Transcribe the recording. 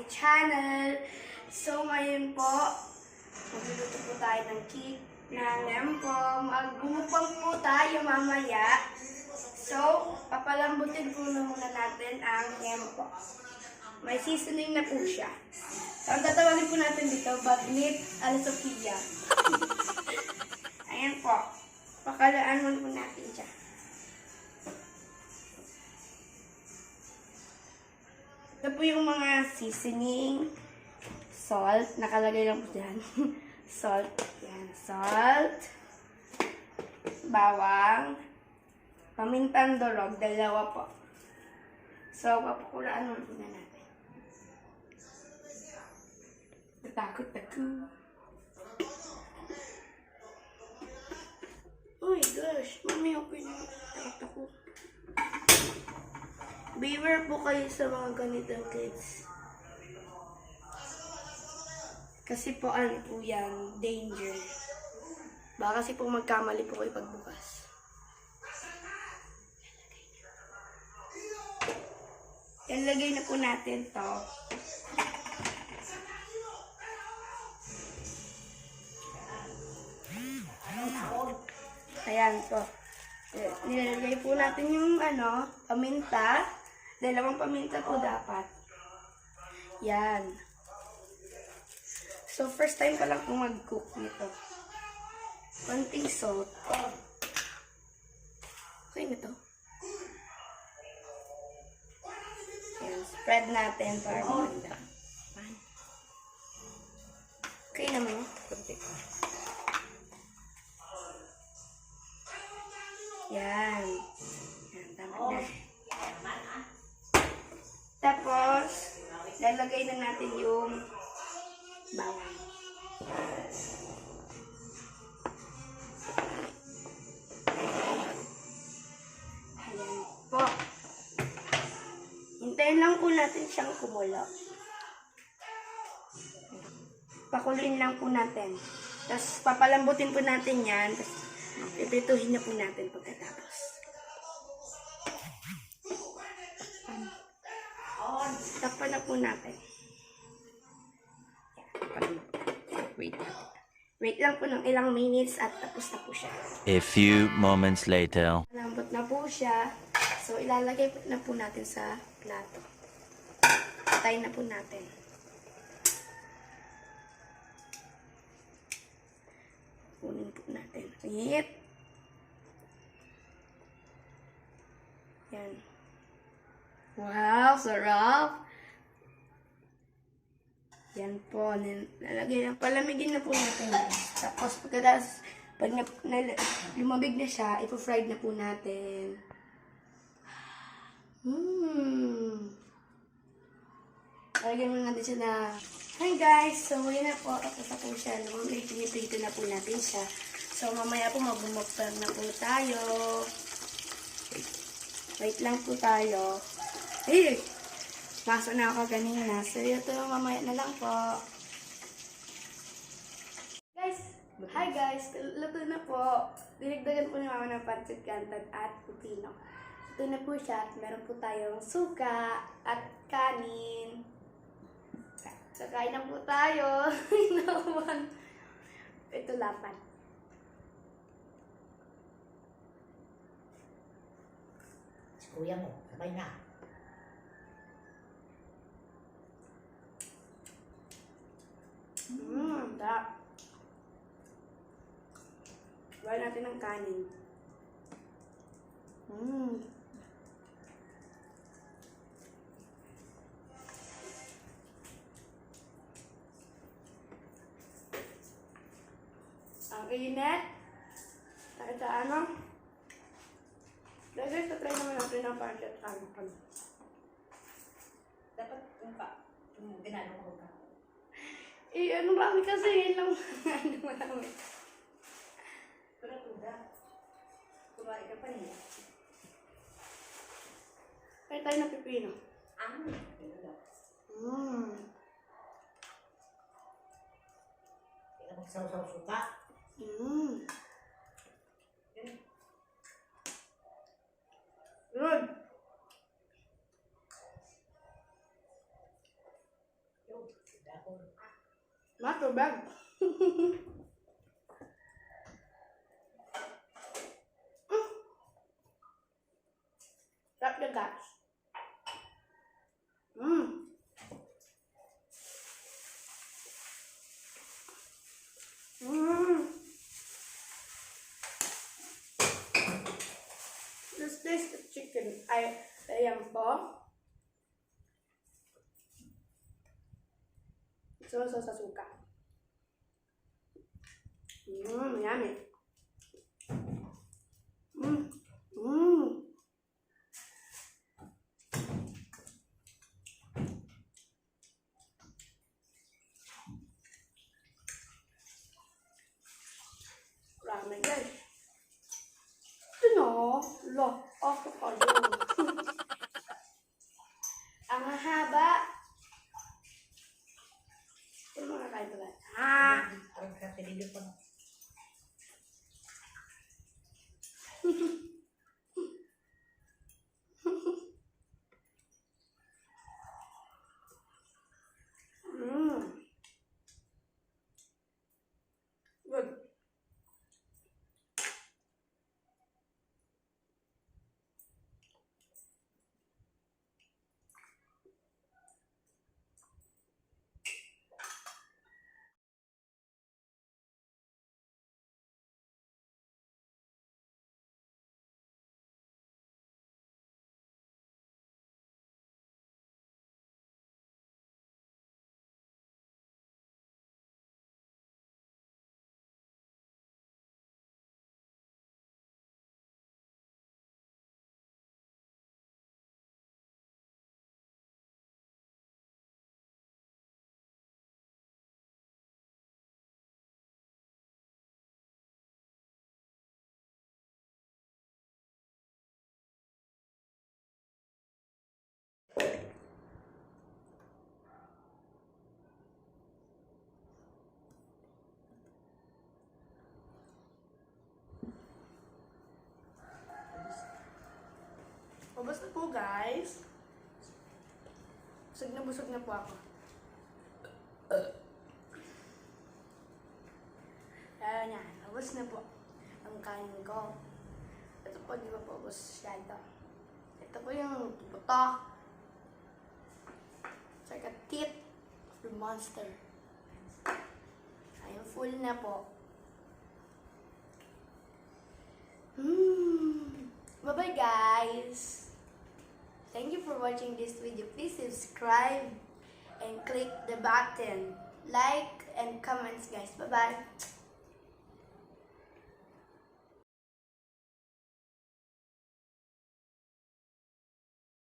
my channel. So ngayon po, magluluto po tayo ng cake na Liempo. Magmumukbang po tayo mamaya. So, papalambutin po muna natin ang Liempo. May seasoning na po siya. So, ang tatawagin po natin dito, Bagnit ala Sofia. Ayan po. Pakalaan mo po natin siya. Ito po yung mga seasoning. Salt. Nakalagay lang po dyan. Salt. Yan. Salt. Bawang. Pamintang durog. Dalawa po. So, papakulaan mo po na natin. Natakot ako. Oh my gosh. Mami, open yung natakot ako. Beware po kayo sa mga ganitong kids. Kasi po ano po yan, danger. Baka kasi po magkamali po kayo pagbukas. Ilagay na po natin to. Ayan po. Nilalagay po natin yung paminta. Dalawang paminta po dapat. Yan. So, first time pa lang po mag-cook nito. Konting salt. Okay na to. Yan. Spread natin para maganda. Okay naman. Konti pa. Yan. Yan, tama na. Tapos, lalagay na natin yung bawang. Ayan po. Hintayin lang po natin siyang kumulo. Pakuloyin lang po natin. Tapos, papalambutin po natin yan. Tapos, pipituhin na po natin pagkatapos. Takpan na po natin. Wait lang po ng ilang minutes at tapos na po siya. A few moments later. Malambot na po siya. So, ilalagay na po natin sa plato. Patayin na po natin. Kunin po natin. Wait. Yan. Wow, sarap! Yan po. Nalagay na. Palamigin na po natin. Tapos pagkatapos, pag lumabig na siya, ipo-fried na po natin. Lagyan mo natin siya na... Hi guys! So, yun na po. Tapos na po siya. Piniprito na po natin siya. So, mamaya po magbumukbang na po tayo. Wait lang po tayo. Eh! Pasok na ako kanina. So, ito mamaya na lang po. Guys! Hi guys! Luto na po. Dinagdagan po ni mama ng pancit canton at pupino. Ito na po siya. Meron po tayong suka at kanin. So, kain na po tayo. Ito lapan. Si kuya mo, sabay na. Sarap. Gawin natin ng kanin. Ang init. Kahit sa ano. Guys, try naman natin ng pancit canton. Dapat ginano ko ka. Ano marami kasi lang. Marami. Pero tuda. Kumain ka pa niya. Kaya tayo ng pipino. Kaya magsaw-saw suka. Good. Not too bad. Sarap na guys. This is the chicken. Liempo. Sauce sa suka. Yummy. Ramen guys. Ito no, ako pa yun. Ang haba. Ito mga kain pala. Parang kakilili pa na. Good. Ubus na po guys. Busog na po ako. Ayan yan. Ubus na po ang kain ko. Ito po, di ba po ubus siya ito. Ito po yung buto. It's like a teeth of the monster. Ayun, full na po. Bye-bye guys! Thank you for watching this video. Please subscribe and click the button. Like and comments guys. Bye-bye!